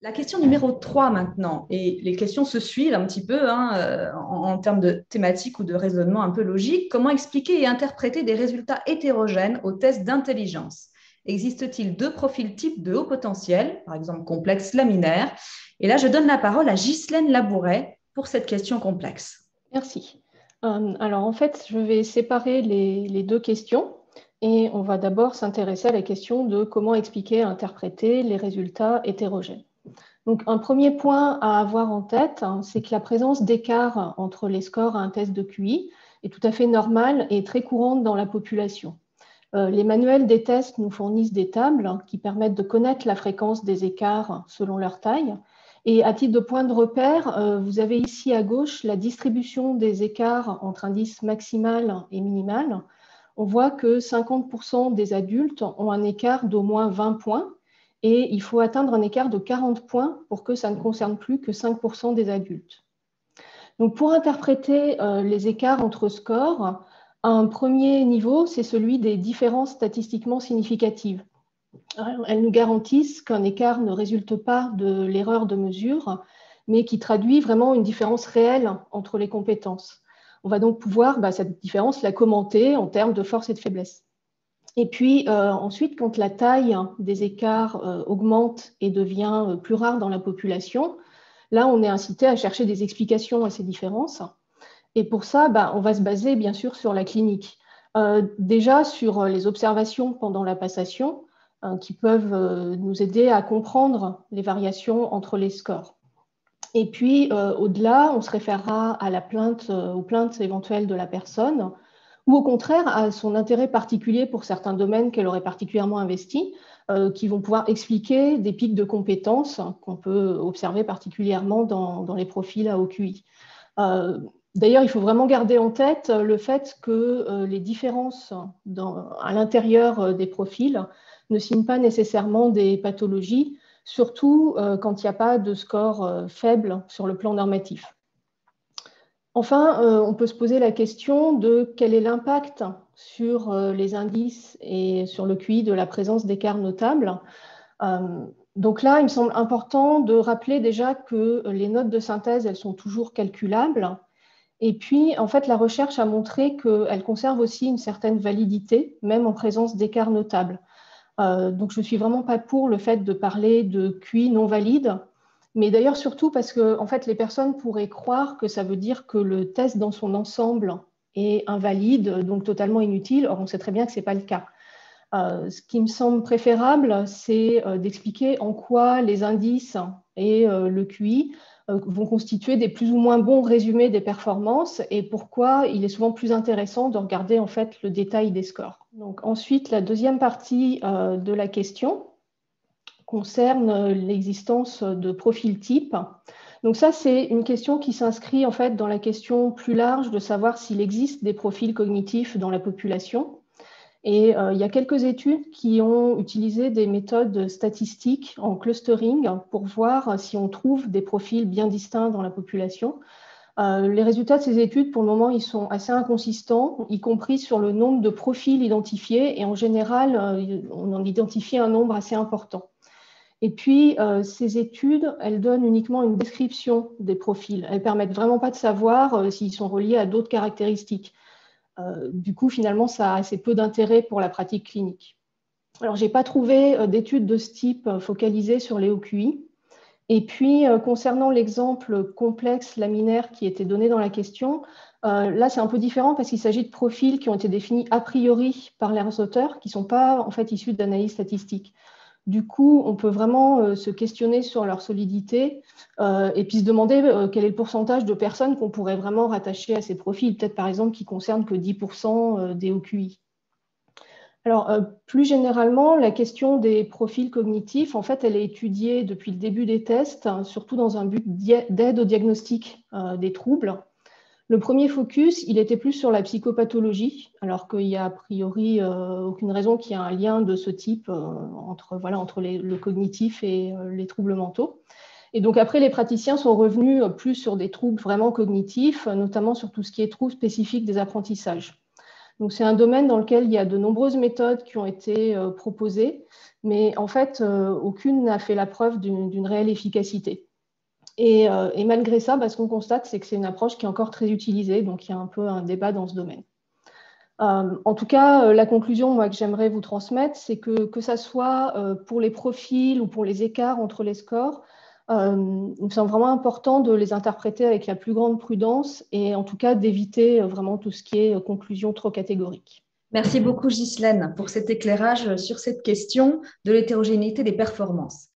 La question numéro 3 maintenant, et les questions se suivent un petit peu en termes de thématique ou de raisonnement un peu logique. Comment expliquer et interpréter des résultats hétérogènes au test d'intelligence? Existe-t-il deux profils types de haut potentiel, par exemple complexe laminaire? Et là, je donne la parole à Ghislaine Labouret pour cette question complexe. Merci. Alors en fait, je vais séparer les deux questions et on va d'abord s'intéresser à la question de comment expliquer et interpréter les résultats hétérogènes. Donc un premier point à avoir en tête, c'est que la présence d'écart entre les scores à un test de QI est tout à fait normale et très courante dans la population. Les manuels des tests nous fournissent des tables qui permettent de connaître la fréquence des écarts selon leur taille. Et à titre de point de repère, vous avez ici à gauche la distribution des écarts entre indice maximal et minimal. On voit que 50% des adultes ont un écart d'au moins 20 points et il faut atteindre un écart de 40 points pour que ça ne concerne plus que 5% des adultes. Donc pour interpréter les écarts entre scores, un premier niveau, c'est celui des différences statistiquement significatives. Elles nous garantissent qu'un écart ne résulte pas de l'erreur de mesure, mais qui traduit vraiment une différence réelle entre les compétences. On va donc pouvoir cette différence la commenter en termes de force et de faiblesse. Et puis ensuite, quand la taille des écarts augmente et devient plus rare dans la population, là, on est incité à chercher des explications à ces différences. Et pour ça, on va se baser bien sûr sur la clinique. Déjà sur les observations pendant la passation qui peuvent nous aider à comprendre les variations entre les scores. Et puis, au-delà, on se référera à la plainte, aux plaintes éventuelles de la personne ou au contraire à son intérêt particulier pour certains domaines qu'elle aurait particulièrement investis, qui vont pouvoir expliquer des pics de compétences qu'on peut observer particulièrement dans les profils à haut QI. D'ailleurs, il faut vraiment garder en tête le fait que les différences à l'intérieur des profils ne signent pas nécessairement des pathologies, surtout quand il n'y a pas de score faible sur le plan normatif. Enfin, on peut se poser la question de quel est l'impact sur les indices et sur le QI de la présence d'écarts notables. Donc là, il me semble important de rappeler déjà que les notes de synthèse, elles sont toujours calculables. Et puis, en fait, la recherche a montré qu'elle conserve aussi une certaine validité, même en présence d'écarts notables. Donc, je ne suis vraiment pas pour le fait de parler de QI non valide, mais d'ailleurs surtout parce que en fait, les personnes pourraient croire que ça veut dire que le test dans son ensemble est invalide, donc totalement inutile. Or, on sait très bien que ce n'est pas le cas. Ce qui me semble préférable, c'est d'expliquer en quoi les indices et le QI vont constituer des plus ou moins bons résumés des performances et pourquoi il est souvent plus intéressant de regarder en fait le détail des scores. Donc ensuite, la deuxième partie de la question concerne l'existence de profils types. Donc ça, c'est une question qui s'inscrit en fait dans la question plus large de savoir s'il existe des profils cognitifs dans la population. Et il y a quelques études qui ont utilisé des méthodes statistiques en clustering pour voir si on trouve des profils bien distincts dans la population. Les résultats de ces études, pour le moment, ils sont assez inconsistants, y compris sur le nombre de profils identifiés. Et en général, on en identifie un nombre assez important. Et puis, ces études, elles donnent uniquement une description des profils. Elles ne permettent vraiment pas de savoir s'ils sont reliés à d'autres caractéristiques. Du coup, finalement, ça a assez peu d'intérêt pour la pratique clinique. Alors, je n'ai pas trouvé d'études de ce type focalisées sur les OQI. Et puis, concernant l'exemple complexe laminaire qui était donné dans la question, là, c'est un peu différent parce qu'il s'agit de profils qui ont été définis a priori par leurs auteurs, qui ne sont pas en fait issus d'analyse statistique. Du coup, on peut vraiment se questionner sur leur solidité et puis se demander quel est le pourcentage de personnes qu'on pourrait vraiment rattacher à ces profils, peut-être par exemple qui ne concernent que 10% des OQI. Alors, plus généralement, la question des profils cognitifs, en fait, elle est étudiée depuis le début des tests, surtout dans un but d'aide au diagnostic des troubles. Le premier focus, il était plus sur la psychopathologie, alors qu'il n'y a a priori aucune raison qu'il y ait un lien de ce type entre le cognitif et les troubles mentaux. Et donc après, les praticiens sont revenus plus sur des troubles vraiment cognitifs, notamment sur tout ce qui est troubles spécifiques des apprentissages. Donc, c'est un domaine dans lequel il y a de nombreuses méthodes qui ont été proposées, mais en fait, aucune n'a fait la preuve d'une réelle efficacité. Et malgré ça, ce qu'on constate, c'est que c'est une approche qui est encore très utilisée, donc il y a un peu un débat dans ce domaine. En tout cas, la conclusion que j'aimerais vous transmettre, c'est que ça soit pour les profils ou pour les écarts entre les scores, il me semble vraiment important de les interpréter avec la plus grande prudence et en tout cas d'éviter vraiment tout ce qui est conclusion trop catégorique. Merci beaucoup, Ghislaine, pour cet éclairage sur cette question de l'hétérogénéité des performances.